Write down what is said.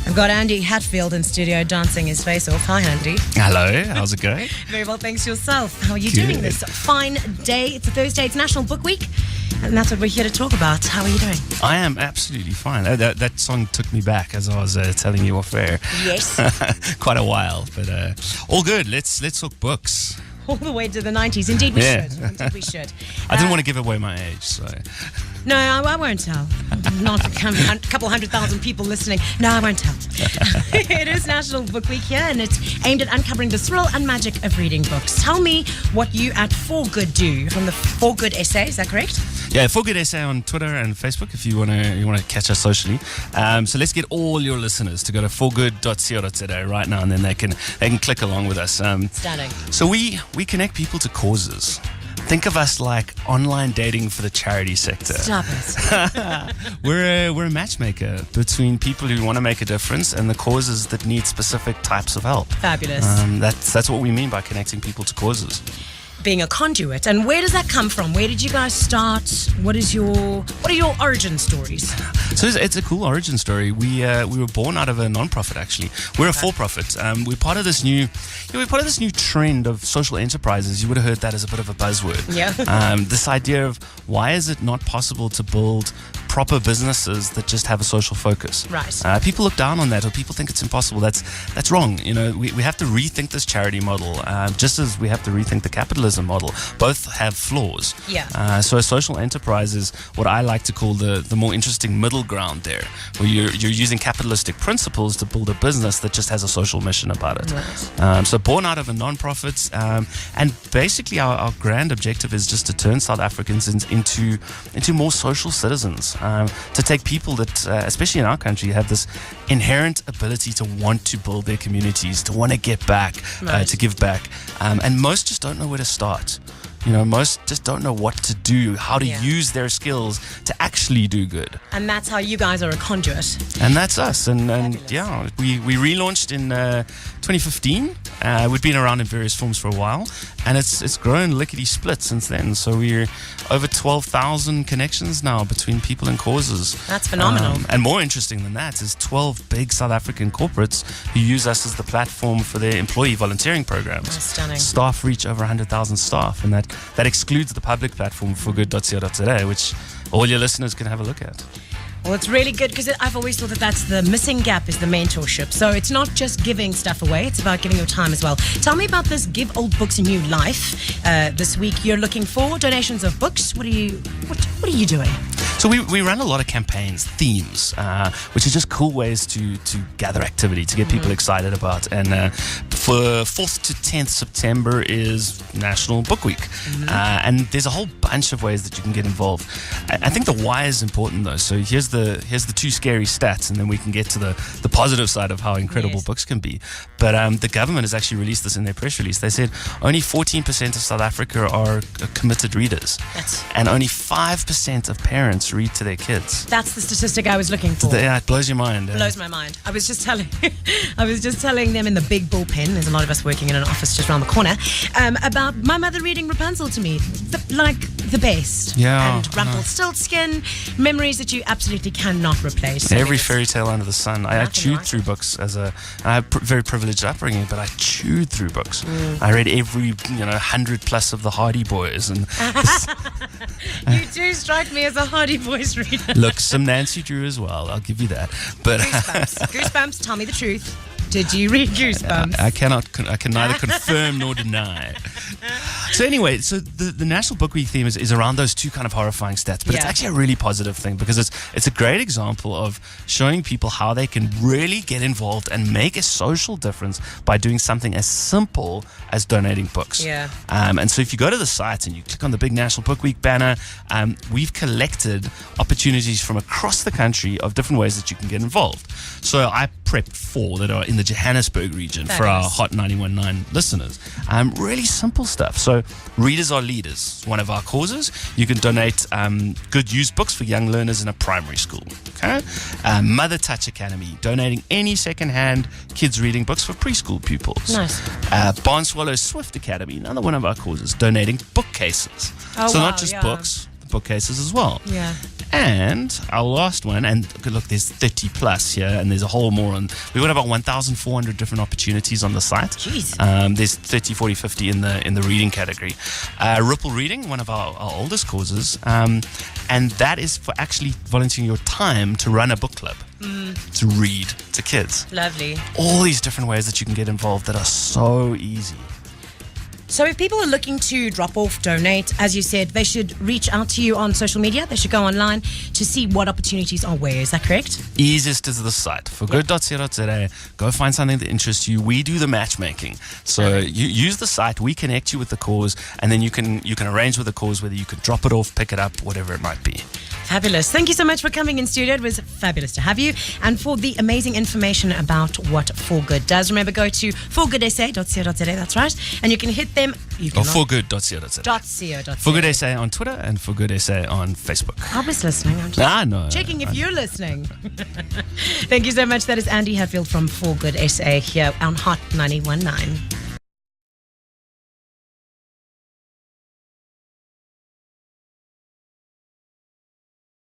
I've got Andy Hadfield in studio dancing his face off. Hi, Andy. Hello, how's it going? Very well, thanks yourself. How are you Good. doing this fine day? It's a Thursday, it's National Book Week, and that's what we're here to talk about. How are you doing? I am absolutely fine. That song took me back as I was telling you off air. Yes. Quite a while, but all good. Let's talk books. All the way to the 90s. Indeed we Yeah. should. Indeed we should. I didn't want to give away my age, so... No, I won't tell. Not a couple 100,000 people listening. No, I won't tell. It is National Book Week here, and it's aimed at uncovering the thrill and magic of reading books. Tell me what you at Forgood do. From the Forgood essay, is that correct? Yeah, Forgood essay on Twitter and Facebook if you want to catch us socially. So let's get all your listeners to go to forgood.co.za right now, and then they can click along with us. Stunning. So we connect people to causes. Think of us like online dating for the charity sector. Stop it. We're a matchmaker between people who want to make a difference and the causes that need specific types of help. Fabulous. That's what we mean by connecting people to causes. Being a conduit. And where does that come from? Where did you guys start? What are your origin stories? So it's a cool origin story. We were born out of a non-profit, actually. We're a for-profit. We're part of this new trend of social enterprises. You would have heard that as a bit of a buzzword. Yeah. This idea of why is it not possible to build proper businesses that just have a social focus. Right. People look down on that, or people think it's impossible. That's wrong. You know, we have to rethink this charity model, just as we have to rethink the capitalism model. Both have flaws. Yeah. So a social enterprise is what I like to call the more interesting middle ground there, where you're using capitalistic principles to build a business that just has a social mission about it. Right. So born out of a non-profit, and basically our grand objective is just to turn South Africans into more social citizens. To take people that, especially in our country, have this inherent ability to want to build their communities, to want to get back, Right. to give back. And most just don't know where to start. You know, most just don't know what to do, how to use their skills to actually do good. And that's how you guys are a conduit. And that's us. And Fabulous. yeah, we relaunched in 2015. We've been around in various forms for a while, and it's grown lickety-split since then. So we're over 12,000 connections now between people and causes. That's phenomenal. And more interesting than that is 12 big South African corporates who use us as the platform for their employee volunteering programs. That's stunning. Staff reach over 100,000 staff, and that excludes the public platform forgood.co.za, which all your listeners can have a look at. Well, it's really good because I've always thought that that's the missing gap is the mentorship. So it's not just giving stuff away, it's about giving your time as well. Tell me about this Give Old Books a New Life. This week you're looking for donations of books. What are you doing? So we run a lot of campaigns, themes, which are just cool ways to gather activity, to get people excited about. And for 4th to 10th September is National Book Week. And there's a whole bunch of ways that you can get involved. I think the why is important, though. So here's the two scary stats, and then we can get to the positive side of how incredible books can be. But the government has actually released this in their press release. They said only 14% of South Africa are committed readers. And only 5% of parents read to their kids. That's the statistic I was looking for. Yeah, it blows your mind. Blows my mind. I was just telling them in the big bullpen. There's a lot of us working in an office just around the corner. About my mother reading Rapunzel to me, the best. Yeah, And Rumpelstiltskin, memories that you absolutely cannot replace. Every fairy tale under the sun. I chewed through books I had very privileged upbringing, but I chewed through books. I read every 100 plus of the Hardy Boys, and You do strike me as a Hardy Boys reader. look, some Nancy Drew as well. I'll give you that. But Goosebumps. Tell me the truth. Did you read Goosebumps? I can neither confirm nor deny. So anyway, so the National Book Week theme is around those two kind of horrifying stats, but it's actually a really positive thing because it's a great example of showing people how they can really get involved and make a social difference by doing something as simple as donating books. Yeah. And so if you go to the site and you click on the big National Book Week banner, we've collected opportunities from across the country of different ways that you can get involved. So I prepped 4 that are in the Johannesburg region for our Hot 91.9 listeners. Really simple stuff. So Readers Are Leaders, one of our causes. You can donate good used books for young learners in a primary school. Okay. Mother Touch Academy, donating any second-hand kids reading books for preschool pupils. Nice. Barn Swallow Swift Academy, another one of our causes, donating bookcases. Oh, so wow, not just books, bookcases as well. Yeah. And our last one, and look, there's 30 plus here, and there's a whole more. And we've got about 1,400 different opportunities on the site. Jeez. There's 30, 40, 50 in the reading category. Ripple Reading, one of our oldest causes, and that is for actually volunteering your time to run a book club, to read to kids. Lovely. All these different ways that you can get involved that are so easy. So if people are looking to drop off, donate, as you said, they should reach out to you on social media. They should go online to see what opportunities are where. Is that correct? Easiest is the site, forgood.co.za. Go find something that interests you. We do the matchmaking. So you use the site, we connect you with the cause, and then you can arrange with the cause whether you can drop it off, pick it up, whatever it might be. Fabulous. Thank you so much for coming in studio. It was fabulous to have you. And for the amazing information about what Forgood does, remember, go to forgoodsa.co.za, that's right. And you can hit them. Forgood.co.za. Forgood SA on Twitter and Forgood SA on Facebook. I was listening. I'm just checking if you're listening. Thank you so much. That is Andy Hadfield from Forgood SA here on Hot 91.9.